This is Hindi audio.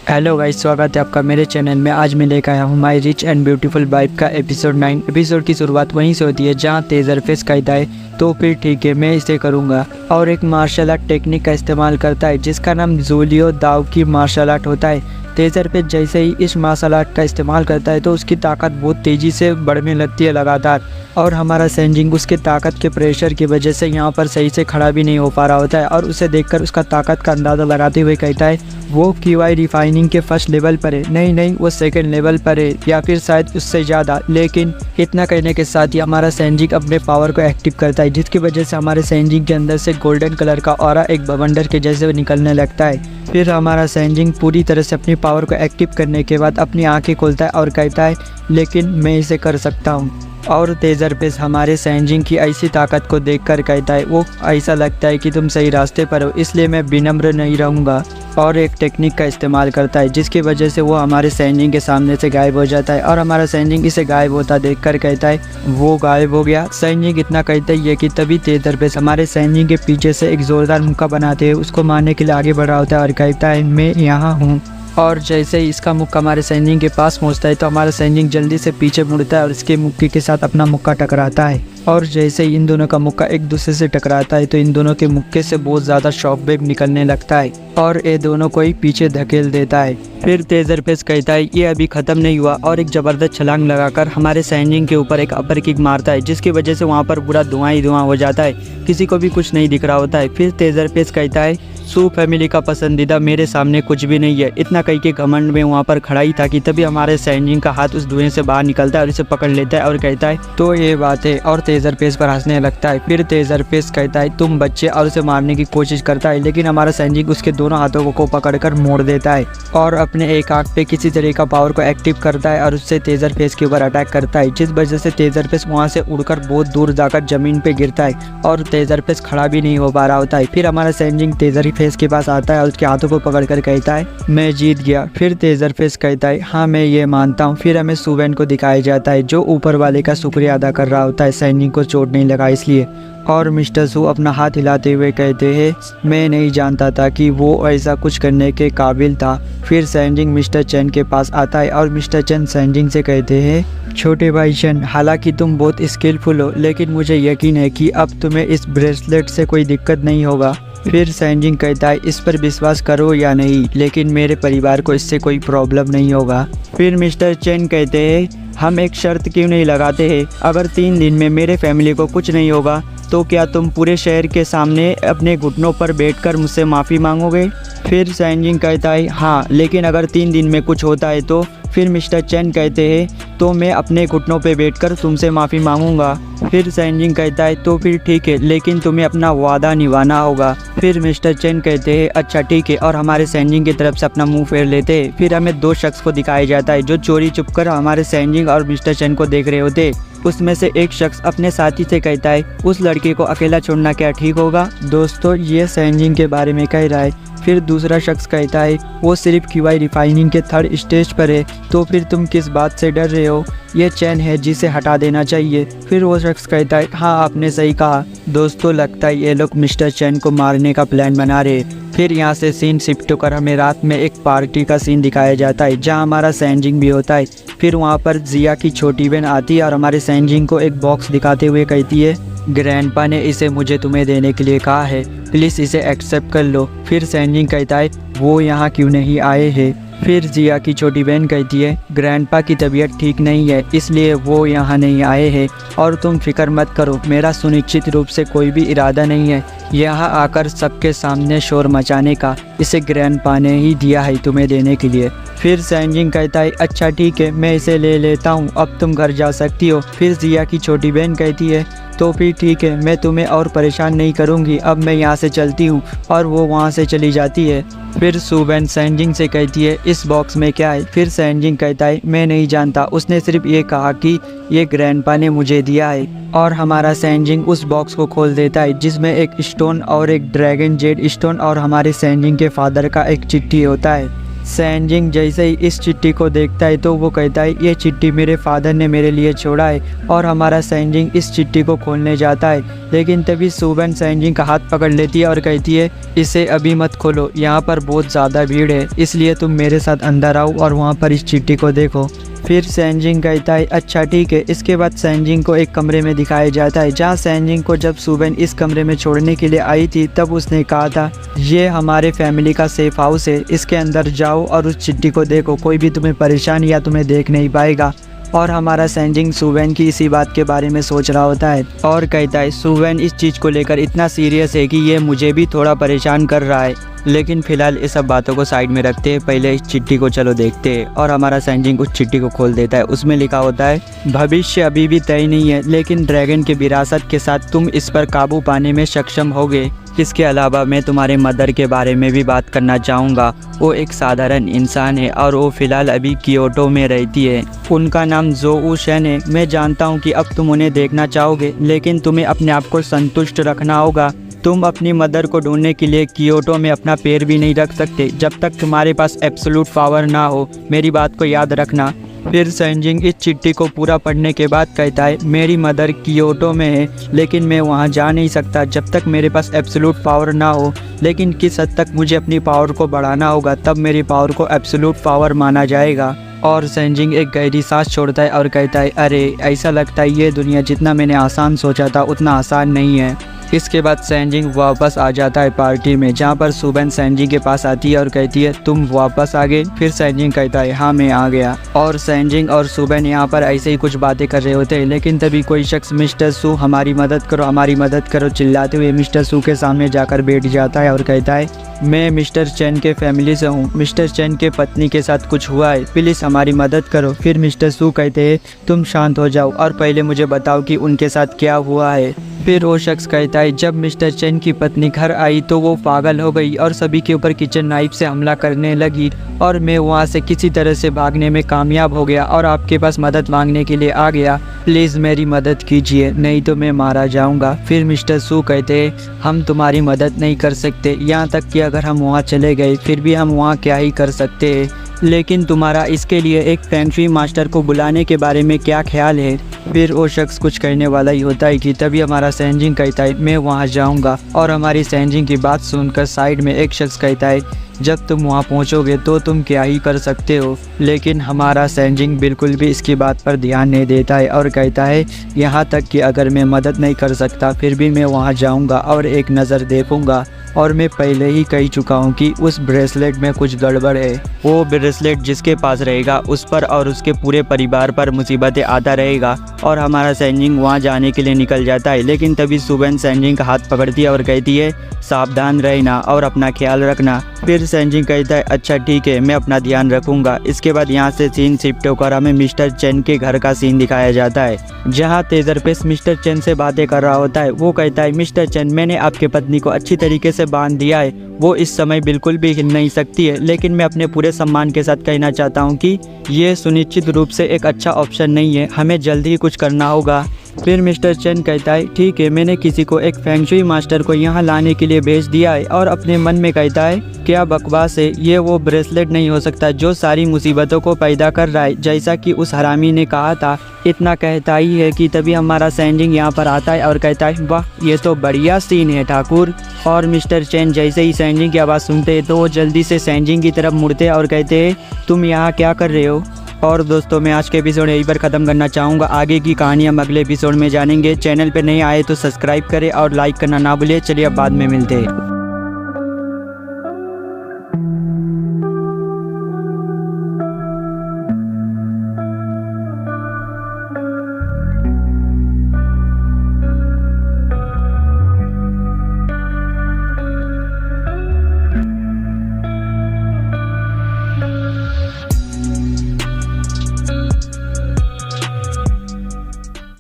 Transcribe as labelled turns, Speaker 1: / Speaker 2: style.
Speaker 1: हेलो गाइस, स्वागत है आपका मेरे चैनल में। आज मैं लेकर आया हूँ माई रिच एंड ब्यूटीफुल वाइफ का एपिसोड 9। एपिसोड की शुरुआत वहीं से होती है जहाँ तेजरफेस कहता है तो फिर ठीक है मैं इसे करूँगा, और एक मार्शल आर्ट टेक्निक का इस्तेमाल करता है जिसका नाम जूलियो दाव की मार्शल आर्ट होता है। तेजरफेस जैसे ही इस मार्शल आर्ट का इस्तेमाल करता है तो उसकी ताकत बहुत तेज़ी से बढ़ने लगती है लगातार, और हमारा सेंजिंग उसके ताकत के प्रेशर की वजह से यहाँ पर सही से खड़ा भी नहीं हो पा रहा होता है। और उसे देखकर उसका ताकत का अंदाज़ा लगाते हुए कहता है वो QI रिफाइनिंग के फर्स्ट लेवल पर है, नहीं वो सेकंड लेवल पर है या फिर शायद उससे ज़्यादा। लेकिन इतना कहने के साथ ही हमारा सेंजिंग अपने पावर को एक्टिव करता है जिसकी वजह से हमारे सेंजिंग के अंदर से गोल्डन कलर का ऑरा एक बवंडर के जैसे निकलने लगता है। फिर हमारा सेंजिंग पूरी तरह से अपनी पावर को एक्टिव करने के बाद अपनी आंखें खोलता है और कहता है लेकिन मैं इसे कर सकता हूँ। और तेजरफेस हमारे सेंजिंग की ऐसी ताकत को देखकर कहता है वो ऐसा लगता है कि तुम सही रास्ते पर हो, इसलिए मैं विनम्र नहीं रहूँगा। और एक टेक्निक का इस्तेमाल करता है जिसकी वजह से वो हमारे सेंजिंग के सामने से गायब हो जाता है, और हमारा सेंजिंग इसे गायब होता देखकर कहता है वो गायब हो गया। सेंजिंग इतना कहता ही है कि तभी तेजरफेस हमारे सेंजिंग के पीछे से एक ज़ोरदार मुक्का बनाते हुए उसको मारने के लिए आगे बढ़ रहा होता है और कहता है मैं यहाँ हूँ। और जैसे ही इसका मुक्का हमारे सेंजिंग के पास पहुंचता है तो हमारा सेंजिंग जल्दी से पीछे मुड़ता है और इसके मुक्के के साथ अपना मुक्का टकराता है। और जैसे ही इन दोनों का मुक्का एक दूसरे से टकराता है तो इन दोनों के मुक्के से बहुत ज़्यादा शॉक वेव निकलने लगता है और ये दोनों को ही पीछे धकेल देता है। फिर तेजरफेस कहता है ये अभी ख़त्म नहीं हुआ, और एक ज़बरदस्त छलांग लगाकर हमारे सेंजिंग के ऊपर एक अपर किक मारता है जिसकी वजह से वहाँ पर पूरा धुआं ही धुआं हो जाता है, किसी को भी कुछ नहीं दिख रहा होता है। फिर तेजरफेस कहता है सू फैमिली का पसंदीदा मेरे सामने कुछ भी नहीं है। इतना कह के घमंड में वहाँ पर खड़ा ही था कि तभी हमारे सेंजिंग का हाथ उस धुएं से बाहर निकलता है और उसे पकड़ लेता है और कहता है तो ये बात है, और तेजरफेस पर हंसने लगता है। फिर तेजरफेस कहता है तुम बच्चे, और उसे मारने की कोशिश करता है, लेकिन हमारा सेंजिंग उसके दोनों हाथों को पकड़कर मोड़ देता है और अपने एक आंख पे किसी तरह का पावर को एक्टिव करता है और उससे तेजरफेस के ऊपर अटैक करता है, जिस वजह से तेजरफेस वहाँ से उड़कर बहुत दूर जाकर जमीन पे गिरता है और तेजरफेस खड़ा भी नहीं हो पा रहा होता है। फिर हमारा सेंजिंग तेजरफेस के पास आता है और उसके हाथों को पकड़कर कहता है मैं जीत गया। फिर तेजरफेस कहता है हाँ मैं ये मानता हूँ। फिर हमें सुवेन को दिखाया जाता है जो ऊपर वाले का शुक्रिया अदा कर रहा होता है सेंजिंग को चोट नहीं लगा इसलिए। और मिस्टर सू अपना हाथ हिलाते हुए कहते हैं मैं नहीं जानता था कि वो ऐसा कुछ करने के काबिल था। फिर सेंजिंग मिस्टर चेन के पास आता है और मिस्टर चेन सेंजिंग से कहते हैं छोटे भाई चेन, हालांकि तुम बहुत स्किलफुल हो लेकिन मुझे यकीन है कि अब तुम्हें इस ब्रेसलेट से कोई दिक्कत नहीं होगा। फिर सेंजिंग कहता है इस पर विश्वास करो या नहीं, लेकिन मेरे परिवार को इससे कोई प्रॉब्लम नहीं होगा। फिर मिस्टर चेन कहते हैं हम एक शर्त क्यों नहीं लगाते हैं, अगर 3 दिन में मेरे फैमिली को कुछ नहीं होगा तो क्या तुम पूरे शहर के सामने अपने घुटनों पर बैठकर मुझसे माफ़ी मांगोगे। फिर सेंजिंग कहता है हाँ, लेकिन अगर 3 दिन में कुछ होता है तो। फिर मिस्टर चेन कहते हैं तो मैं अपने घुटनों पे बैठकर तुमसे माफ़ी मांगूंगा। फिर सेंजिंग कहता है तो फिर ठीक है, लेकिन तुम्हें अपना वादा निभाना होगा। फिर मिस्टर चेन कहते हैं अच्छा ठीक है, और हमारे सेंजिंग की तरफ से अपना मुंह फेर लेते हैं। फिर हमें 2 शख्स को दिखाया जाता है जो चोरी छुपकर हमारे सेंजिंग और मिस्टर चेन को देख रहे होते। उसमें से एक शख्स अपने साथी से कहता है उस लड़के को अकेला छोड़ना क्या ठीक होगा। दोस्तों ये सेंजिंग के बारे में कह रहा है। फिर दूसरा शख्स कहता है वो सिर्फ QI रिफाइनिंग के 3rd स्टेज पर है, तो फिर तुम किस बात से डर रहे हो, ये चैन है जिसे हटा देना चाहिए। फिर वो शख्स कहता है हाँ आपने सही कहा। दोस्तों लगता है ये लोग मिस्टर चैन को मारने का प्लान बना रहे। फिर यहाँ से सीन शिफ्ट होकर हमें रात में एक पार्टी का सीन दिखाया जाता है जहाँ हमारा सेंजिंग भी होता है। फिर वहाँ पर जिया की छोटी बहन आती है और हमारे सेंजिंग को एक बॉक्स दिखाते हुए कहती है ग्रैंडपा ने इसे मुझे तुम्हें देने के लिए कहा है, प्लीज़ इसे एक्सेप्ट कर लो। फिर सेंजिंग कहता है वो यहाँ क्यों नहीं आए हैं। फिर जिया की छोटी बहन कहती है ग्रैंडपा की तबीयत ठीक नहीं है इसलिए वो यहाँ नहीं आए हैं, और तुम फिक्र मत करो, मेरा सुनिश्चित रूप से कोई भी इरादा नहीं है यहाँ आकर सबके सामने शोर मचाने का, इसे ग्रैंडपा ने ही दिया है तुम्हें देने के लिए। फिर सेंजिंग कहता है अच्छा ठीक है मैं इसे ले लेता हूँ, अब तुम घर जा सकती हो। फिर जिया की छोटी बहन कहती है तो फिर ठीक है मैं तुम्हें और परेशान नहीं करूँगी, अब मैं यहाँ से चलती हूँ, और वो वहाँ से चली जाती है। फिर सुवेन सेंजिंग से कहती है इस बॉक्स में क्या है। फिर सेंजिंग कहता है मैं नहीं जानता, उसने सिर्फ ये कहा कि ये ग्रैंडपा ने मुझे दिया है। और हमारा सेंजिंग उस बॉक्स को खोल देता है जिसमें एक स्टोन और एक ड्रैगन जेड स्टोन और हमारे सेंजिंग के फादर का एक चिट्ठी होता है। सैनजिंग जैसे ही इस चिट्ठी को देखता है तो वो कहता है ये चिट्ठी मेरे फादर ने मेरे लिए छोड़ा है, और हमारा सैनजिंग इस चिट्ठी को खोलने जाता है। लेकिन तभी सुबेन सैनजिंग का हाथ पकड़ लेती है और कहती है इसे अभी मत खोलो, यहाँ पर बहुत ज़्यादा भीड़ है, इसलिए तुम मेरे साथ अंदर आओ और वहाँ पर इस चिट्ठी को देखो। फिर सैनजिंग कहता है अच्छा ठीक है। इसके बाद सैनजिंग को एक कमरे में दिखाया जाता है, जहाँ सैनजिंग को जब सुबेन इस कमरे में छोड़ने के लिए आई थी तब उसने कहा था ये हमारे फैमिली का सेफ हाउस है, इसके अंदर जाओ और उस चिट्ठी को देखो, कोई भी तुम्हें परेशान या तुम्हें देख नहीं पाएगा। और हमारा सैनजिंग सुबेन की इसी बात के बारे में सोच रहा होता है और कहता है सुबेन इस चीज़ को लेकर इतना सीरियस है कि ये मुझे भी थोड़ा परेशान कर रहा है। लेकिन फ़िलहाल इस सब बातों को साइड में रखते हैं, पहले इस चिट्ठी को चलो देखते हैं। और हमारा सैनजिंग उस चिट्ठी को खोल देता है। उसमें लिखा होता है भविष्य अभी भी तय नहीं है, लेकिन ड्रैगन के विरासत के साथ तुम इस पर काबू पाने में सक्षम होगे। इसके अलावा मैं तुम्हारे मदर के बारे में भी बात करना चाहूँगा। वो एक साधारण इंसान है और वो फ़िलहाल अभी क्योटो में रहती है। उनका नाम जोऊ शेन है। मैं जानता हूँ कि अब तुम उन्हें देखना चाहोगे, लेकिन तुम्हें अपने आप को संतुष्ट रखना होगा। तुम अपनी मदर को ढूंढने के लिए क्योटो में अपना पैर भी नहीं रख सकते जब तक तुम्हारे पास एब्सोल्यूट पावर ना हो, मेरी बात को याद रखना। फिर सैनजिंग इस चिट्ठी को पूरा पढ़ने के बाद कहता है मेरी मदर क्योटो में है, लेकिन मैं वहां जा नहीं सकता जब तक मेरे पास एब्सोल्यूट पावर ना हो। लेकिन किस हद तक मुझे अपनी पावर को बढ़ाना होगा, तब मेरी पावर को एब्सोल्यूट पावर माना जाएगा। और सैनजिंग एक गहरी सांस छोड़ता है और कहता है अरे ऐसा लगता है ये दुनिया जितना मैंने आसान सोचा था उतना आसान नहीं है। इसके बाद सैनजिंग वापस आ जाता है पार्टी में, जहाँ पर सुबेन सैनजिंग के पास आती है और कहती है तुम वापस आ गए। फिर सैनजिंग कहता है हाँ मैं आ गया। और सैनजिंग और सुबेन यहाँ पर ऐसे ही कुछ बातें कर रहे होते हैं, लेकिन तभी कोई शख्स मिस्टर सू हमारी मदद करो हमारी मदद करो चिल्लाते हुए मिस्टर सू के सामने जाकर बैठ जाता है और कहता है मैं मिस्टर चैन के फैमिली से हूँ, मिस्टर चैन के पत्नी के साथ कुछ हुआ है, प्लीज़ हमारी मदद करो। फिर मिस्टर सू कहते हैं तुम शांत हो जाओ और पहले मुझे बताओ कि उनके साथ क्या हुआ है। फिर वो शख्स कहता है जब मिस्टर चैन की पत्नी घर आई तो वो पागल हो गई और सभी के ऊपर किचन नाइफ से हमला करने लगी, और मैं वहाँ से किसी तरह से भागने में कामयाब हो गया और आपके पास मदद मांगने के लिए आ गया। प्लीज़ मेरी मदद कीजिए, नहीं तो मैं मारा जाऊँगा। फिर मिस्टर सू कहते हैं हम तुम्हारी मदद नहीं कर सकते, यहाँ तक कि अगर हम वहाँ चले गए फिर भी हम वहाँ क्या ही कर सकते हैं। लेकिन तुम्हारा इसके लिए एक फेंग शुई मास्टर को बुलाने के बारे में क्या ख्याल है। फिर वो शख्स कुछ कहने वाला ही होता है कि तभी हमारा सैनजिंग कहता है मैं वहाँ जाऊँगा। और हमारी सैनजिंग की बात सुनकर साइड में एक शख्स कहता है जब तुम वहाँ पहुँचोगे तो तुम क्या ही कर सकते हो। लेकिन हमारा सैनजिंग बिल्कुल भी इसकी बात पर ध्यान नहीं देता है और कहता है यहाँ तक कि अगर मैं मदद नहीं कर सकता फिर भी मैं वहाँ जाऊँगा और एक नज़र देखूँगा। और मैं पहले ही कह चुका हूँ कि उस ब्रेसलेट में कुछ गड़बड़ है। वो ब्रेसलेट जिसके पास रहेगा उस पर और उसके पूरे परिवार पर मुसीबतें आता रहेगा। और हमारा सैनजिंग वहाँ जाने के लिए निकल जाता है, लेकिन तभी सुबेन सैनजिंग का हाथ पकड़ती है और कहती है सावधान रहना और अपना ख्याल रखना। फिर सैनजिंग कहता है अच्छा ठीक है मैं अपना ध्यान रखूँगा। इसके बाद यहाँ से सीन शिफ्ट होकर हमें मिस्टर चैन के घर का सीन दिखाया जाता है, जहाँ तेजरफेस मिस्टर चैन से बातें कर रहा होता है। वो कहता है मिस्टर चैन मैंने आपके पत्नी को अच्छी तरीके से बांध दिया है, वो इस समय बिल्कुल भी हिल नहीं सकती है, लेकिन मैं अपने पूरे सम्मान के साथ कहना चाहता हूँ कि ये सुनिश्चित रूप से एक अच्छा ऑप्शन नहीं है, हमें जल्द ही कुछ करना होगा। फिर मिस्टर चैन कहता है ठीक है मैंने किसी को एक फेंग शुई मास्टर को यहाँ लाने के लिए भेज दिया है। और अपने मन में कहता है क्या बकवास है, ये वो ब्रेसलेट नहीं हो सकता जो सारी मुसीबतों को पैदा कर रहा है, जैसा कि उस हरामी ने कहा था। इतना कहता ही है कि तभी हमारा सैनजिंग यहाँ पर आता है और कहता है वाह ये तो बढ़िया सीन है ठाकुर। और मिस्टर चैन जैसे ही सैनजिंग की आवाज़ सुनते हैं तो वो जल्दी से सैनजिंग की तरफ मुड़ते और कहते हैं तुम यहाँ क्या कर रहे हो। और दोस्तों मैं आज के एपिसोड यहीं पर ख़त्म करना चाहूँगा। आगे की कहानी हम अगले एपिसोड में जानेंगे। चैनल पर नहीं आए तो सब्सक्राइब करें और लाइक करना ना भूलिए। चलिए अब बाद में मिलते हैं।